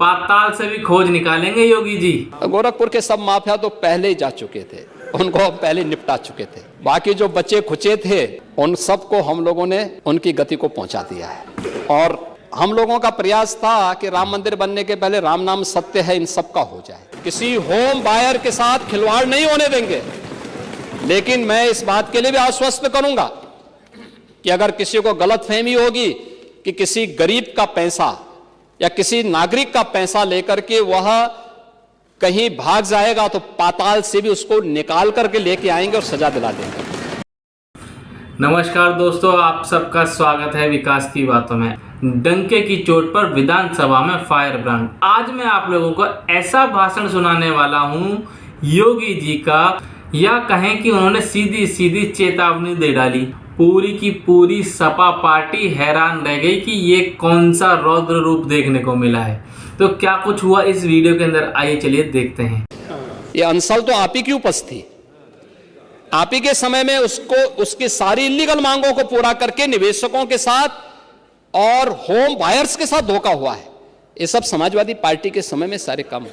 पाताल से भी खोज निकालेंगे योगी जी। गोरखपुर के सब माफिया तो पहले ही जा चुके थे, उनको हम पहले निपटा चुके थे। बाकी जो बचे खुचे थे उन सबको हम लोगों ने उनकी गति को पहुंचा दिया है। और हम लोगों का प्रयास था कि राम मंदिर बनने के पहले राम नाम सत्य है इन सबका हो जाए। किसी होम बायर के साथ खिलवाड़ नहीं होने देंगे। लेकिन मैं इस बात के लिए भी आश्वस्त करूंगा कि अगर किसी को गलतफहमी होगी कि किसी गरीब का पैसा या किसी नागरिक का पैसा लेकर के वह कहीं भाग जाएगा तो पाताल से भी उसको निकाल करके लेके आएंगे और सजा दिला देंगे। नमस्कार दोस्तों, आप सबका स्वागत है विकास की बातों में। डंके की चोट पर विधानसभा में फायर ब्रांड। आज मैं आप लोगों को ऐसा भाषण सुनाने वाला हूं योगी जी का, या कहें कि उन्होंने सीधी सीधी चेतावनी दे डाली। पूरी की पूरी सपा पार्टी हैरान रह गई कि ये कौन सा रौद्र रूप देखने को मिला है। तो क्या कुछ हुआ इस वीडियो के अंदर, आइए चलिए देखते हैं। ये अंसल तो आप ही की उपस्थिति थी। आप ही के समय में उसको उसकी सारी इलीगल मांगों को पूरा करके निवेशकों के साथ और होम बायर्स के साथ धोखा हुआ है। ये सब समाजवादी पार्टी के समय में सारे काम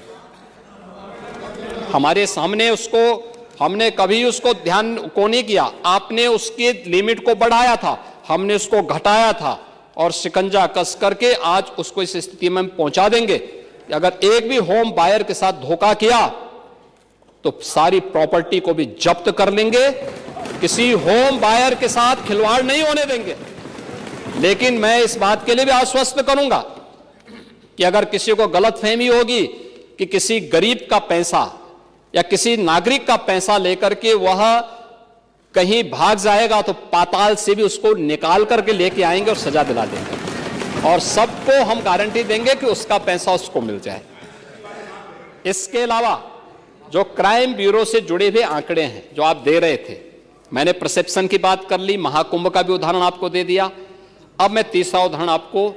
हमारे सामने, उसको हमने कभी उसको ध्यान को नहीं किया। आपने उसके लिमिट को बढ़ाया था, हमने उसको घटाया था और शिकंजा कस करके आज उसको इस स्थिति में पहुंचा देंगे कि अगर एक भी होम बायर के साथ धोखा किया तो सारी प्रॉपर्टी को भी जब्त कर लेंगे। किसी होम बायर के साथ खिलवाड़ नहीं होने देंगे। लेकिन मैं इस बात के लिए भी आश्वस्त करूंगा कि अगर किसी को गलतफहमी होगी कि किसी गरीब का पैसा या किसी नागरिक का पैसा लेकर के वह कहीं भाग जाएगा तो पाताल से भी उसको निकाल करके लेके आएंगे और सजा दिला देंगे। और सबको हम गारंटी देंगे कि उसका पैसा उसको मिल जाए। इसके अलावा जो क्राइम ब्यूरो से जुड़े हुए आंकड़े हैं जो आप दे रहे थे, मैंने परसेप्शन की बात कर ली, महाकुंभ का भी उदाहरण आपको दे दिया। अब मैं तीसरा उदाहरण आपको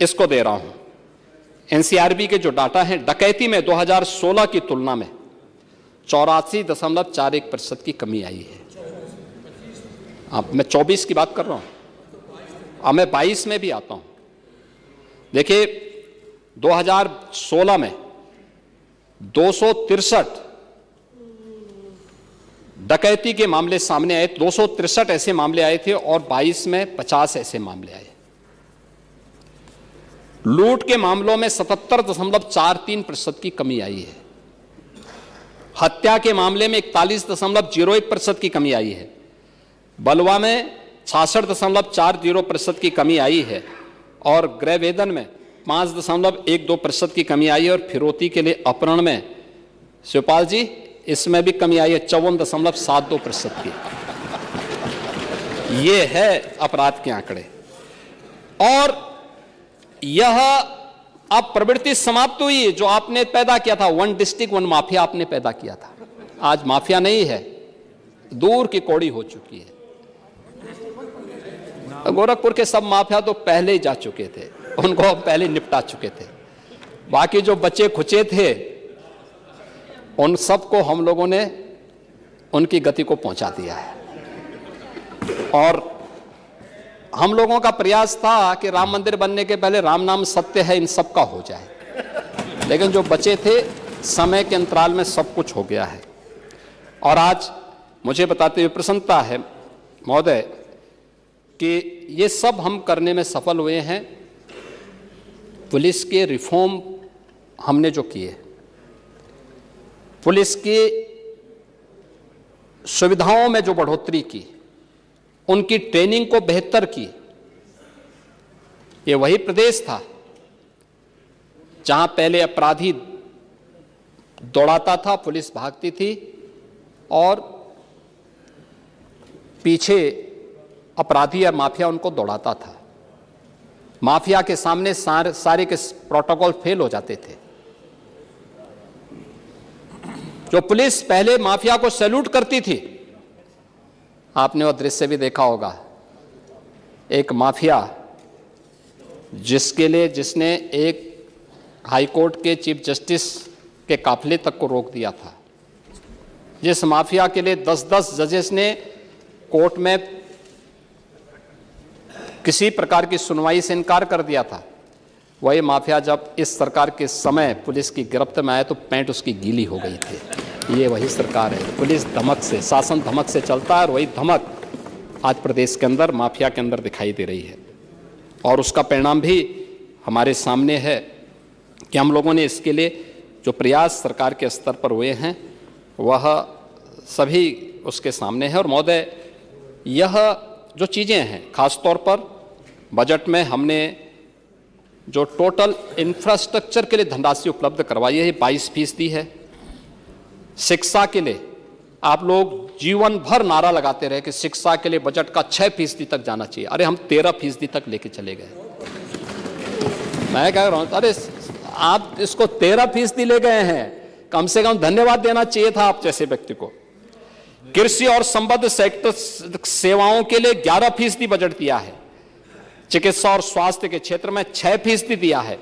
इसको दे रहा हूं। एनसीआरबी के जो डाटा है, डकैती में 2016 की तुलना में 84.41% की कमी आई है। अब मैं 24 की बात कर रहा हूं, अब मैं 22 में भी आता हूं। देखिए 2016 में 263 डकैती के मामले सामने आए, 263 ऐसे मामले आए थे और 22 में 50 ऐसे मामले आए। लूट के मामलों में 77.43% की कमी आई है। हत्या के मामले में 41.01% की कमी आई है। बलवा में 66.40% की कमी आई है और गृह वेदन में 5.12% की कमी आई है। और फिरौती के लिए अपहरण में शिवपाल जी इसमें भी कमी आई है, 54.72% की। ये है अपराध के आंकड़े। और यह अब प्रवृत्ति समाप्त हुई जो आपने पैदा किया था, वन डिस्ट्रिक्ट वन माफिया आपने पैदा किया था। आज माफिया नहीं है, दूर की कौड़ी हो चुकी है। गोरखपुर के सब माफिया तो पहले ही जा चुके थे, उनको हम पहले निपटा चुके थे। बाकी जो बचे खुचे थे उन सबको हम लोगों ने उनकी गति को पहुंचा दिया है। और हम लोगों का प्रयास था कि राम मंदिर बनने के पहले राम नाम सत्य है इन सबका हो जाए। लेकिन जो बचे थे समय के अंतराल में सब कुछ हो गया है। और आज मुझे बताते हुए प्रसन्नता है महोदय कि ये सब हम करने में सफल हुए हैं। पुलिस के रिफॉर्म हमने जो किए, पुलिस की सुविधाओं में जो बढ़ोतरी की, उनकी ट्रेनिंग को बेहतर की। ये वही प्रदेश था जहां पहले अपराधी दौड़ाता था, पुलिस भागती थी और पीछे अपराधी और माफिया उनको दौड़ाता था। माफिया के सामने सारे के प्रोटोकॉल फेल हो जाते थे। जो पुलिस पहले माफिया को सैल्यूट करती थी, आपने वो दृश्य भी देखा होगा। एक माफिया जिसने एक हाईकोर्ट के चीफ जस्टिस के काफिले तक को रोक दिया था, जिस माफिया के लिए 10-10 जजेस ने कोर्ट में किसी प्रकार की सुनवाई से इनकार कर दिया था, वही माफिया जब इस सरकार के समय पुलिस की गिरफ्त में आया तो पैंट उसकी गीली हो गई थी। ये वही सरकार है। पुलिस धमक से, शासन धमक से चलता है और वही धमक आज प्रदेश के अंदर माफिया के अंदर दिखाई दे रही है। और उसका परिणाम भी हमारे सामने है कि हम लोगों ने इसके लिए जो प्रयास सरकार के स्तर पर हुए हैं वह सभी उसके सामने है। और महोदय, यह जो चीज़ें हैं, खास तौर पर बजट में हमने जो टोटल इंफ्रास्ट्रक्चर के लिए धनराशि उपलब्ध करवाई है 22% है। शिक्षा के लिए आप लोग जीवन भर नारा लगाते रहे कि शिक्षा के लिए बजट का 6% तक जाना चाहिए। अरे हम 13% तक लेके चले गए। मैं कह रहा हूं, अरे आप इसको 13% ले गए हैं, कम से कम धन्यवाद देना चाहिए था आप जैसे व्यक्ति को। कृषि और संबद्ध सेक्टर सेवाओं के लिए 11% बजट दिया है। चिकित्सा और स्वास्थ्य के क्षेत्र में 6% दिया है।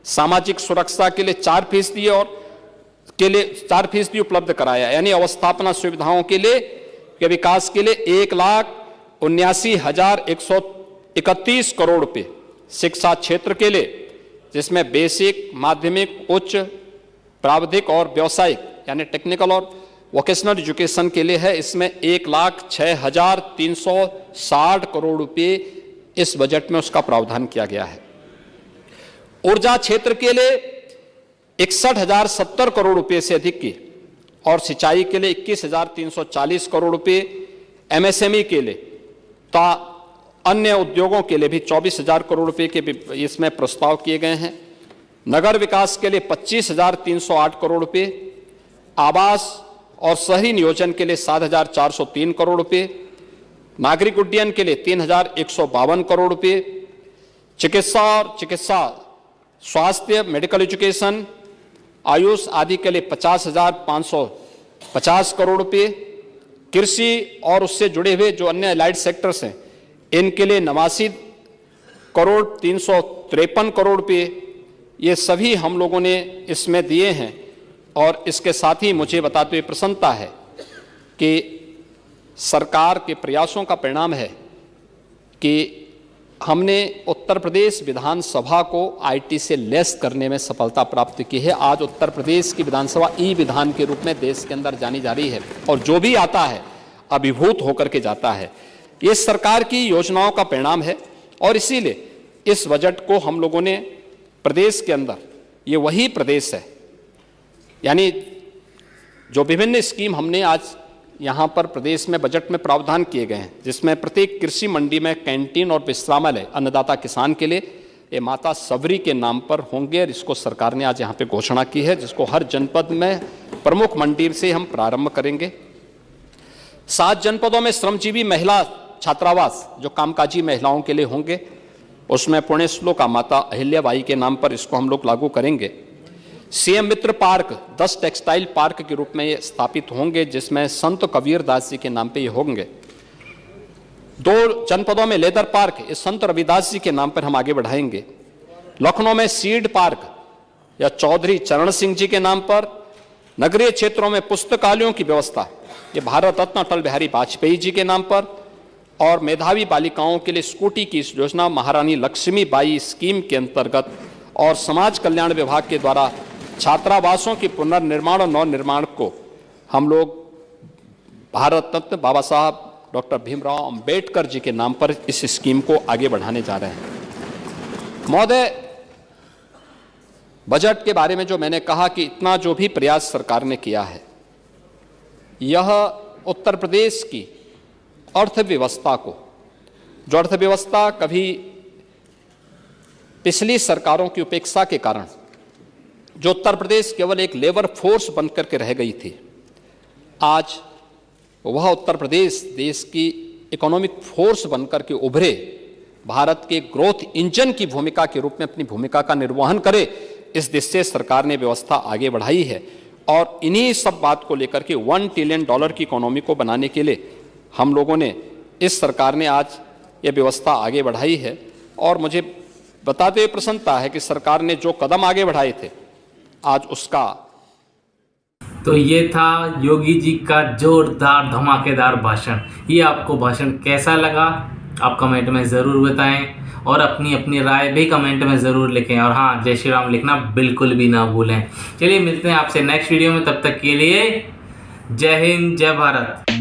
सामाजिक सुरक्षा के लिए 4% और के लिए 4% उपलब्ध कराया, यानी अवस्थापना सुविधाओं के लिए के विकास के लिए 1,79,131 करोड़ रुपए। शिक्षा क्षेत्र के लिए, जिसमें बेसिक, माध्यमिक, उच्च, प्राविधिक और व्यावसायिक यानी टेक्निकल और वोकेशनल एजुकेशन के लिए है, इसमें 1,06,360 करोड़ रुपए इस बजट में उसका प्रावधान किया गया है। ऊर्जा क्षेत्र के लिए 61,070 करोड़ रुपए से अधिक की, और सिंचाई के लिए 21,340 करोड़ रुपए, एमएसएमई के लिए तथा अन्य उद्योगों के लिए भी 24,000 करोड़ रुपए के इसमें प्रस्ताव किए गए हैं। नगर विकास के लिए 25,308 करोड़ रुपए, आवास और शहरी नियोजन के लिए 7,403 करोड़ रुपए, नागरिक उड्डयन के लिए 3,152 करोड़ रुपए, चिकित्सा स्वास्थ्य, मेडिकल एजुकेशन, आयुष आदि के लिए 50,550 करोड़ रुपए, कृषि और उससे जुड़े हुए जो अन्य एलाइड सेक्टर्स हैं इनके लिए 89,353 करोड़ रुपए, ये सभी हम लोगों ने इसमें दिए हैं। और इसके साथ ही मुझे बताते हुए प्रसन्नता है कि सरकार के प्रयासों का परिणाम है कि हमने उत्तर प्रदेश विधानसभा को आईटी से लैस करने में सफलता प्राप्त की है। आज उत्तर प्रदेश की विधानसभा ई विधान के रूप में देश के अंदर जानी जा रही है और जो भी आता है अभिभूत होकर के जाता है। ये सरकार की योजनाओं का परिणाम है और इसीलिए इस बजट को हम लोगों ने प्रदेश के अंदर, ये वही प्रदेश है, यानी जो विभिन्न स्कीम हमने आज यहाँ पर प्रदेश में बजट में प्रावधान किए गए हैं, जिसमें प्रत्येक कृषि मंडी में कैंटीन और विश्रामालय अन्नदाता किसान के लिए ये माता सबरी के नाम पर होंगे और इसको सरकार ने आज यहाँ पे घोषणा की है, जिसको हर जनपद में प्रमुख मंडी से हम प्रारंभ करेंगे। 7 जनपदों में श्रमजीवी महिला छात्रावास जो कामकाजी महिलाओं के लिए होंगे, उसमें पुणे श्लोका माता अहिल्याबाई के नाम पर इसको हम लोग लागू करेंगे। सीएम मित्र पार्क 10 टेक्सटाइल पार्क के रूप में ये स्थापित होंगे, जिसमें संत कबीर दास जी के नाम पे ये होंगे। 2 जनपदों में लेदर पार्क ये संत रविदास जी के नाम पर हम आगे बढ़ाएंगे। लखनऊ में सीड पार्क या चौधरी चरण सिंह जी के नाम पर। नगरीय क्षेत्रों में पुस्तकालयों की व्यवस्था ये भारत रत्न अटल बिहारी वाजपेयी जी के नाम पर। और मेधावी बालिकाओं के लिए स्कूटी की इस योजना महारानी लक्ष्मीबाई स्कीम के अंतर्गत और समाज कल्याण विभाग के द्वारा छात्रावासों के पुनर्निर्माण और नवनिर्माण को हम लोग भारत रत्न बाबा साहब डॉक्टर भीमराव अंबेडकर जी के नाम पर इस स्कीम को आगे बढ़ाने जा रहे हैं। महोदय, बजट के बारे में जो मैंने कहा कि इतना जो भी प्रयास सरकार ने किया है, यह उत्तर प्रदेश की अर्थव्यवस्था को, जो अर्थव्यवस्था कभी पिछली सरकारों की उपेक्षा के कारण जो उत्तर प्रदेश केवल एक लेबर फोर्स बनकर के रह गई थी, आज वह उत्तर प्रदेश देश की इकोनॉमिक फोर्स बनकर के उभरे, भारत के ग्रोथ इंजन की भूमिका के रूप में अपनी भूमिका का निर्वहन करे, इस दिशा से सरकार ने व्यवस्था आगे बढ़ाई है। और इन्हीं सब बात को लेकर के $1 ट्रिलियन की इकोनॉमी को बनाने के लिए हम लोगों ने, इस सरकार ने आज ये व्यवस्था आगे बढ़ाई है। और मुझे बताते हुए प्रसन्नता है कि सरकार ने जो कदम आगे बढ़ाए थे आज उसका। तो ये था योगी जी का जोरदार धमाकेदार भाषण। ये आपको भाषण कैसा लगा आप कमेंट में ज़रूर बताएं। और अपनी अपनी राय भी कमेंट में ज़रूर लिखें। और हाँ, जय श्री राम लिखना बिल्कुल भी ना भूलें। चलिए मिलते हैं आपसे नेक्स्ट वीडियो में, तब तक के लिए जय हिंद, जय भारत।